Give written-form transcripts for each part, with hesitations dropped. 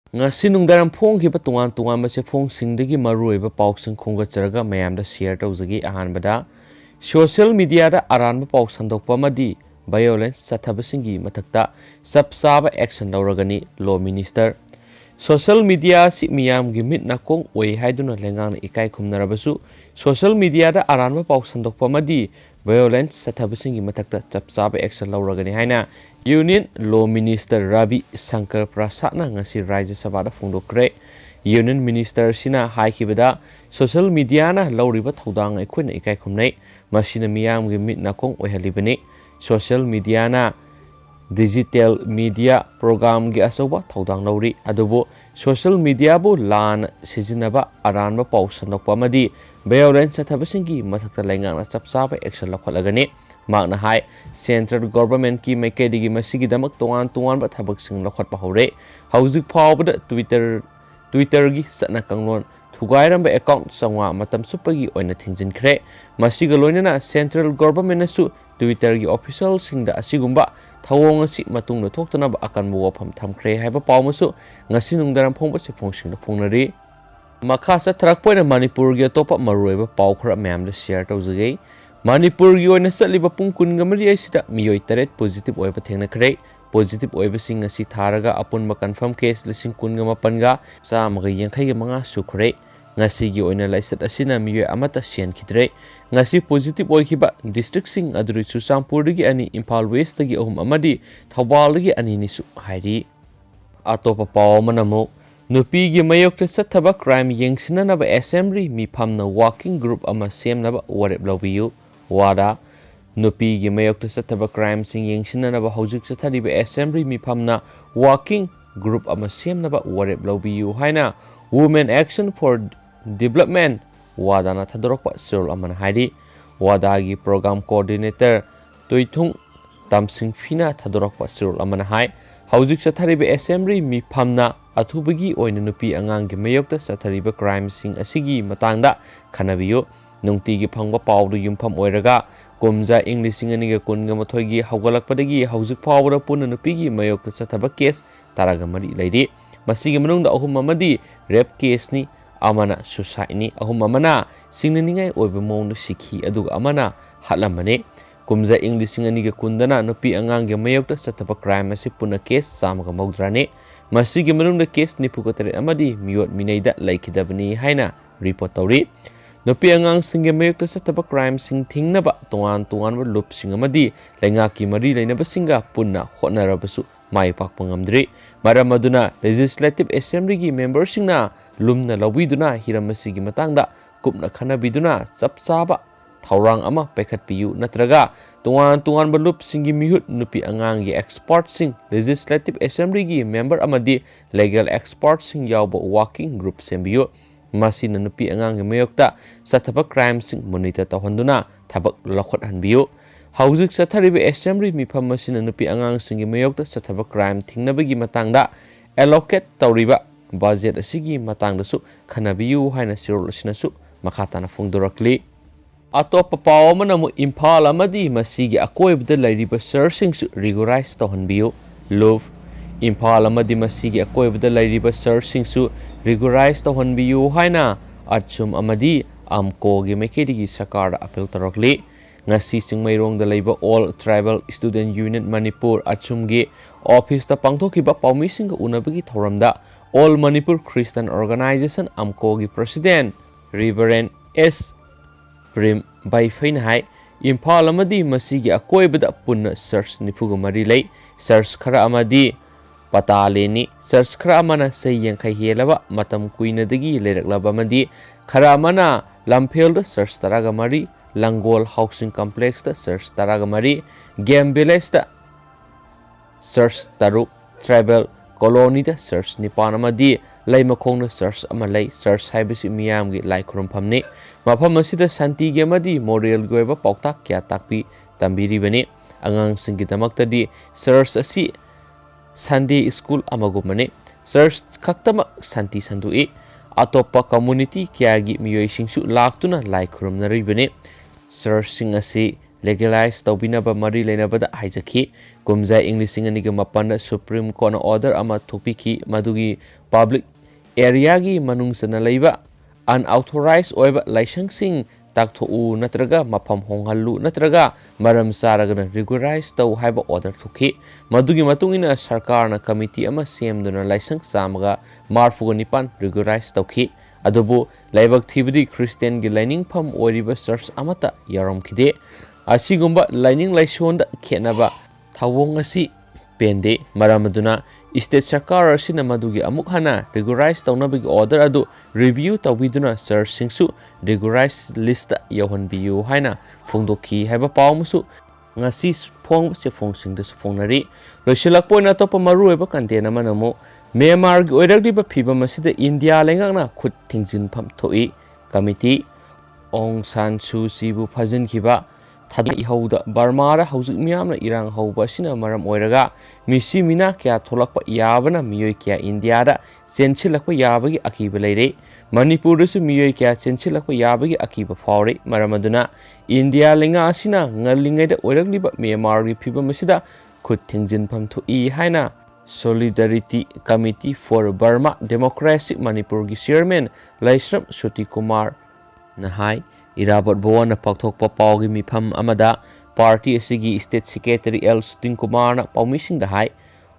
ngasi nungdaram phonghiba tungan tungan ba se phongsingdagi maruiba pausing khongatjaraga mayamda share tawjagi ahanbada social media da aranba paw sandokpa madi violence chathabasingi mathakta sapsaba action lawragani law minister social media si miyam gi mit nakong oi haiduna lengang ikai khumnarabasu social media da aranba paw sandokpa madi violence chathabasingi mathakta sapsaba action lawragani haina Union Law Minister Ravi Shankar Prasad na ngasi Rajya Sabha da phongdokre Union Minister sina haikibada social media na lawriba thodang aikhoina ikai khumnai masina miyam gi mit nakong oihalibani social media na digital media program gi asoba thodang lawri adubo social media bu lan sijinaba aranba paw sanokpa madi violence chathabasingi mathakta laingang chapsaba action lakholagani Magna hai central government ki maikadigi masigi damak tongan tongan ba thabak sing lakhot pa hore hauzik phawbada twitter gi satna kanglon thugairam ba account sangwa matam supagi oina thingjin khre masiga loinana central government asu twitter gi official singda asigumba thawong asi matung na thoktana ba akan bo pham thamkhre haiba pawmasu ngasi nungdaram phongba se phongsing da phongnari makha sa thrak poina manipur gi topa maruiba pawkhra ma'am da share tawjage Manipur gi oina satliba pung kunga mari aisida miyoi taret positive oiba thengna khre positive oiba sing asi tharaga apunma confirm case lising kunga mapanga chamaga yangkhai ga manga sukhre ngasi gi oina laisat asina miyoi amata sian khidre ngasi positive oikiba district sing aduri Chusampur gi ani Imphal West gi ahum amadi Thawbal gi ani ni su hairi atopa paw manamu nupi gi mayok sathaba crime yengsinana ba assembly mi phamna working group ama semnaba warep lawiyu wada nupi gi mayok sathaba crime sing yengsinana ba hojik sathariba assembly mi phamna working group ama semnaba warep lawiyu haina women action for development wada na thadorokpa sirol amana hairi wada gi program coordinator toithung tamsing fina thadorokpa sirol amana hai hojik sathariba assembly mi phamna athubagi oina nupi angang gi mayokta sathariba crime sing asigi matangda khanabiyo nungti gi phangba pawdu yumpham oiraga kumja inglising ani ga kunga mathoi gi hawgalakpadagi hawjuk phawra puna nupi gi mayokta sathaba case taraga mari leidi masigi manungda ahum amadi rape case ni amana suicide ni ahum amana singnaningai oiba mong sikhi aduga amana hatlamane kumja inglising ani ga kundana nupi angang gi mayokta sathaba crime asi puna case samaga maudrane masigi manungda case nipukotere amadi miyot minaida laikidabani haina report tawri nupi angang singe mayokta sathaba crime sing thingnaba tongan tongan loop sing amadi laingaki mari lainaba singa punna hotnarabasu mai pakpa ngamdri maram aduna legislative assembly gi member singna lumna lawiduna hiramasi gi matangda kupna khanabiduna chapsaba thaurang ama paikhatpiyu natraga tongan tongan loop singi mihut nupi angang gi expert sing legislative assembly gi member amadi legal expert sing yawba working group sembiyo masina nupi angang gi mayokta sathaba crime sing monitor tawhanduna thabak lakhot hanbiyo hauzik sathariba assembly mifam masina nupi angang singi mayokta sathaba crime thingnabagi matangda allocate tawriba budget asigi matangda su khanabiyu haina sirol asinasu makhatana phongdorakli atop paw manamu Imphal amadi masigi akoibda lairiba searching su rigorize tawhanbiyu love Imphal amadi masigi akoibda lairiba searching su rigorize tawhanbiyu haina achum amadi amko gi mekedi sakar appeal tarokli ngasi singmairong da leiba all tribal student union Manipur achum gi office ta pangthokiba pawmi sing unabagi thoramda all Manipur Christian organization amko gi president Reverend S Prim by Fainhai Imphal amadi masigi akoibada punna search nipuga mari lei search khara amadi pataleni search khara amana sayang khai helaba matam kuinadagi leiraklaba amadi khara amana lamphel da search taraga mari Langol housing complex da search taraga mari game village da search taruk tribal colony da search nipan amadi laimakhong da search amalai search haibisi miyam gi lai khurumphamni mafam asida santi gi amadi moral goiba pauktak kya takpi tambiri bani angang singi damaktadi search asi Sunday school amagumane search khaktama santi sandui atopa community kya gi miyoi singsu laktuna lai khurumnari bani search sing asi legalize tawbinaba mari lenabada haijaki kumjai English ani ga mapan Supreme Court order ama thopiki madugi public area gi manung sana leiba unauthorized oiba license sing takthou natraga mafam honghallu natraga maram saragana regularize taw haiba order thuki madugi matungina sarkar na committee ama semduna license samaga marfuga nipan regularize tawki adubu laibak thibidi Christian gi lining pham oriba church amata yarom khide asigumba lining laisonda khenaba thawong asi pende maramaduna state sarkar asina madugi amuk hana regularize tawnabagi order adu review tawbiduna church singsu regularize list yohanbiyu haina phongdokhi haiba pawmusu ngasi phong se phong singda phongnari loisilak poina topa maru eba content amanamo Myanmar gi oiragdiba phiba masida India lengakna khut thingjinpham thoi committee Aung San Suu Kyi bu phajin khiba thadi ihauda Burma ra haujuk miyamna irang hauba sina maram oiraga misi mina kya tholakpa yabana Miyoi Kaya India da chensilakpa yabagi akiba leire Manipur su Miyoi Kaya chensilakpa yabagi akiba faure maramaduna India lenga asina ngalingeda oiragliba Myanmar gi phiba masida khut thingjinpham thoi haina Solidarity Committee for Burma Democracy Manipur gi chairman Laisram Suti Kumar nahai irabot bowana pakthokpa pawgi mifam amada party asigi state secretary L Sutin Kumar na pawmising dahai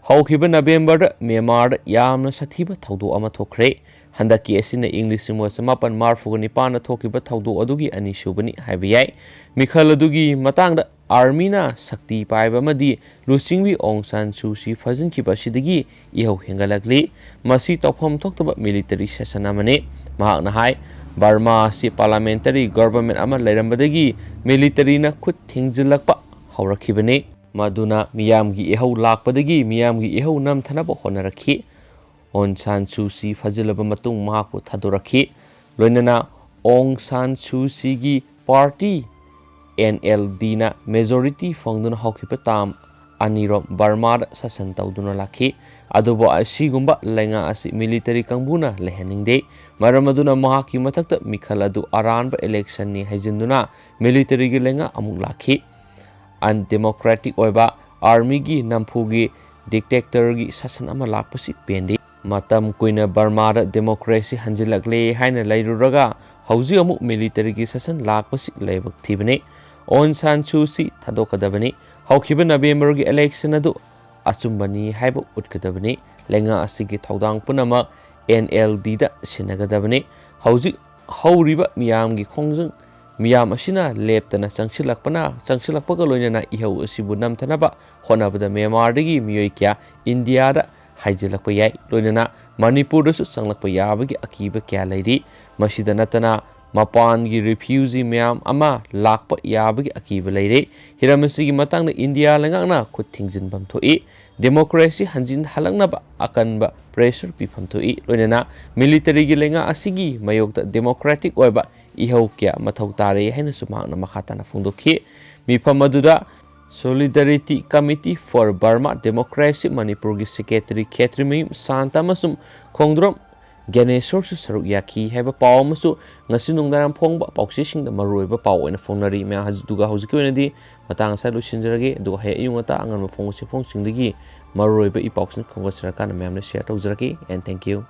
haukiba November Myanmar yamna sathiba thawdo ama thokre handaki asina English mo samapan marfu ni pana thokiba thawdo adugi ani subani haibiyai mikhal adugi matangda army na sakti paiba madi lusingwi Aung San Suu Kyi fajin kiba sidagi ihau hengalakli masi tawpham thoktaba military session amane mahak nahai Burma si parliamentary government ama lairambadagi military na khut thingjilakpa haurakibane maduna miyamgi ehau lakpadagi miyamgi ehau namthanaba honarakhi Aung San Suu Kyi fajilaba matung mahaku thadorakhi loinana Aung San Suu Kyi gi party NLD na majority fangduna haukipa tam anirom Burma da sasan tawduna lakhi adubo asigumba lenga asi military kangbuna lehaningde maramaduna mahaki mathakta mikhal adu aranba election ni hajinduna military gi lenga amuk lakhi undemocratic oiba army gi nampugi dictator gi sasan ama lakpasi pende matam kuina Burma da democracy hanjilakle haina lairuraga hauji amuk military gi sasan lakpasi leibak thibane Aung San Suu Kyi thadokadabani haukiba November gi election adu achumbani haiba utkadabani lenga asigi thaudang punama NLD da sinagadabani hauji hauriba miyamgi khongjung miyam asina leptana changsilakpaga loinana ihau asibu namthanaba honabada Myanmar dagi Miyoi Kaya India da haijilakpa yai loinana Manipur da su changlakpa yabagi akiba kya leiri masida natana mapan gi refugee miyam ama lakpa yabagi akiba leire hiramasigi matangna India lengakna khut thingjinpham thoi democracy hanjin halangnaba akanba pressure pifam thoi loinana military gi lenga asigi mayokta democratic oiba ihau kya mathau tare haina sumangna makhatana phongdokhi mifam aduda Solidarity Committee for Burma Democracy Manipur gi secretary Khetrimim Santa masum khongdrom Ganesor su saruk yaki haiba paw masu ngasi nungdaram phongba pauksising da maroiba paw oina phongnari me hajuga hauzik oinadi matang sa lusinjarage du he yungata angan phongsi phongsingdagi maroiba I pauksin khongga saraka na memna share tawjaraki and thank you.